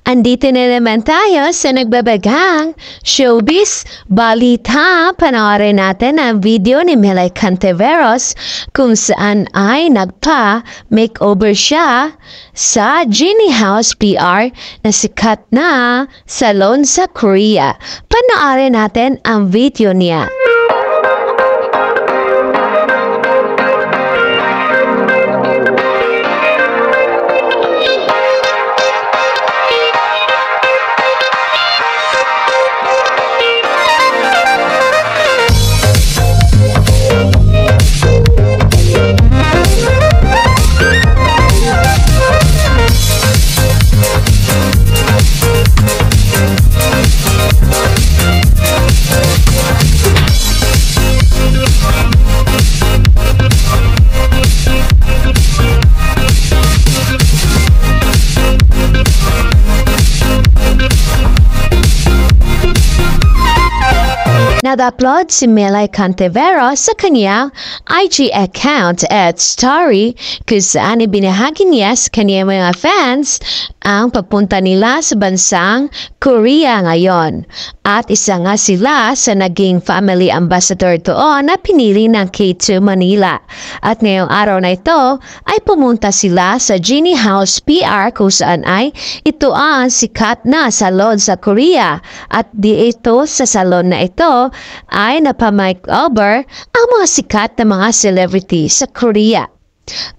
Andito na naman tayo sa nagbabagang showbiz balita. Panoorin natin ang video ni Melay Cantiveros kung saan ay nagpa-makeover siya sa Genie House PR na sikat na salon sa Korea. Panoorin natin ang video niya. Nag-upload si Melay Cantiveros sa kanyang IG account at story kung saan ibinahagi niya sa kanyang mga fans ang papunta nila sa bansang Korea ngayon. At isa nga sila sa naging family ambassador doon na pinili ng K2 Manila. At ngayong araw na ito ay pumunta sila sa Genie House PR kung saan ay ito ang sikat na salon sa Korea. At dito sa salon na ito ay napamakeover ang mga sikat na mga celebrity sa Korea.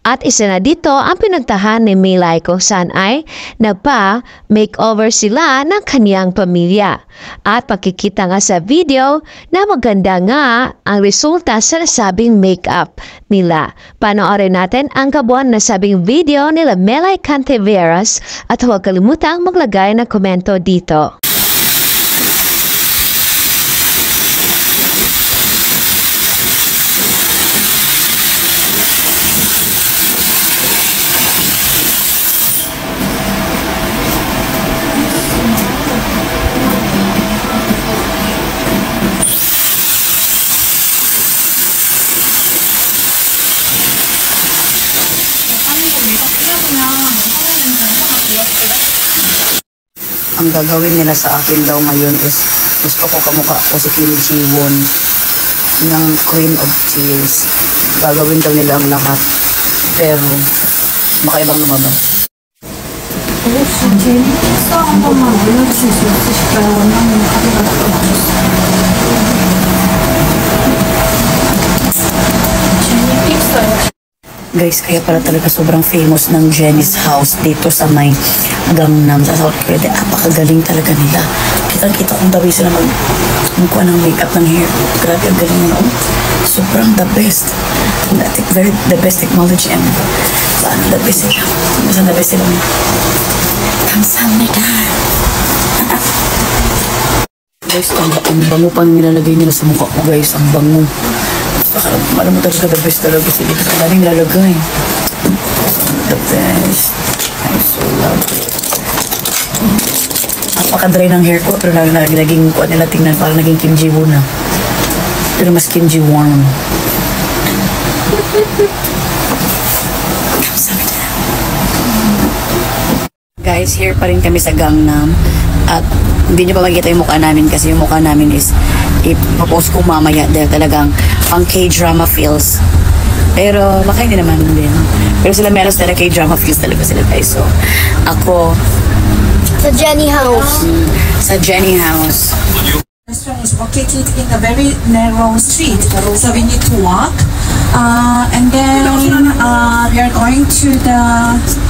At isa na dito ang pinuntahan ni Melay kung saan ay nagpa-makeover sila ng kaniyang pamilya. At makikita nga sa video na maganda nga ang resulta sa nasabing makeup nila. Panoorin natin ang kabuuan na sabing video nila Melay Cantiveros at huwag kalimutang maglagay ng komento dito. Ang gagawin nila sa akin daw ngayon is gusto ko kamukha ko si Kim Ji-won ng Queen of Tears. Gagawin daw nila ang lahat. Pero makaibang lumabas. 혹시 제니픽스 한 번만 올려주실 수 있으실까요? 왜냐면 가게가 제니픽스 Guys, kaya pala talaga sobrang famous ng Jenny's House dito sa may Gangnam sa South Korea. Apakagaling talaga nila. Kita-kita kung daw sila magkuha ng makeup ng hair. Grabe, ang galing nila. Sobrang the best. The best technology and the best sila. Minsan the best sila. Kamsahamnida. Guys, ang bango pa nilalagay nila sa mukha ko, guys. Ang bango. Alam mo talaga the best talaga sila. Kasi maling lalagay. The best. I so love it. Napaka-dry ng hair ko. Pero naging kuha nila tingnan. Parang naging Kim Ji-won na. Pero mas Kim Ji-won. Guys, here pa rin kami sa Gangnam. At hindi nyo pa makikita yung mukha namin kasi yung mukha namin is ipopost ko mamaya dahil talagang pang K-drama feels. Pero baka hindi naman din. Pero sila meron sila K-drama feels talaga sila, guys. So, ako sa Jenny House. Sa Jenny House. restaurant is located in a very narrow street, so we need to walk. And then we are going to the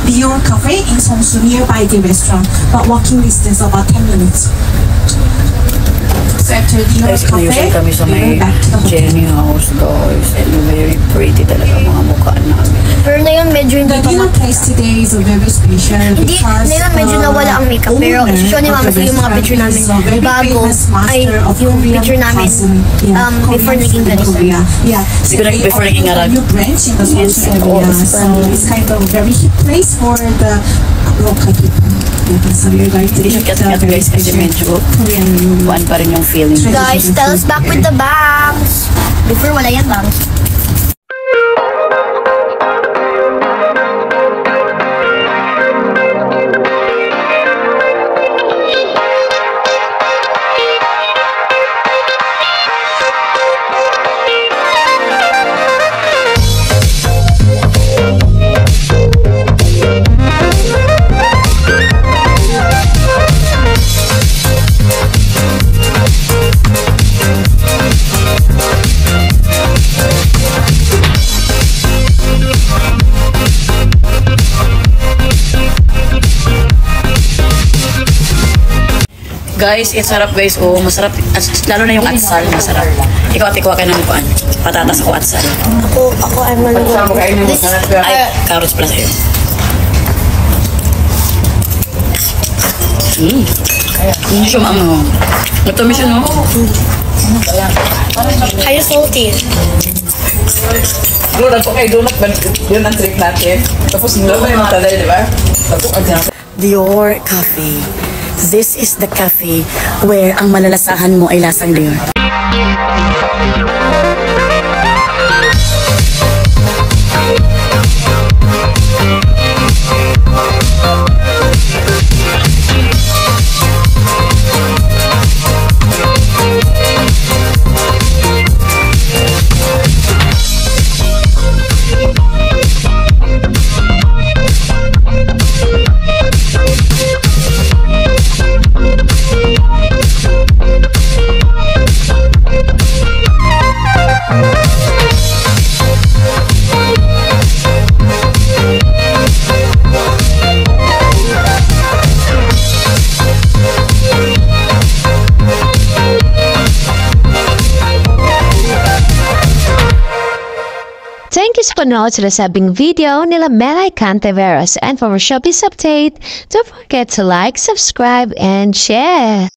Dior Cafe in Songsu nearby the restaurant, but walking distance about 10 minutes. So after Dior Guys, Cafe, usually kami sa we may go back to the hotel. Jenny House, guys. And very pretty talaga ang mga mukha namin. Pero ngayon medyo hindi The pa dinner place today is a very special Hindi, because ngayon medyo nawala ang makeup. Pero owner isusunod ni of Mama the ko yung mga restaurant picture namin is a very bago famous ay master of yung Korean picture namin cuisine, before Korean naging food in ganito. Korea. Yeah, Siguro they before opened naging a Arab. new branch in the Yes, Songsu area, so it's kind of very hit place for the local people. Yeah, so we're going to Hindi siya eat kat-kat, guys, kasi very medyo Korean buwan pa rin yung feeling. Guys, tell us back with the bangs. Before wala yan bangs. Guys, it's sarap guys. Oh, masarap. Lalo na yung atsal, masarap. Ikaw, ati, kuha kayo ng kuan. Patatas ako atsal. Ako ay malungkot. Ay, carrots pala sa'yo. Hindi siya maanghang. Matamis siya, no? Are you salty? Bro, nagpo kay donut ba? Yun ang trick natin. Tapos nila yung mga talay, di ba? Dior Cafe. This is the cafe where ang malalasahan mo ay lasang Dior. Thank you sa panood sa nasabing video nila Melay Cantiveros. And for more showbiz update, don't forget to like, subscribe, and share.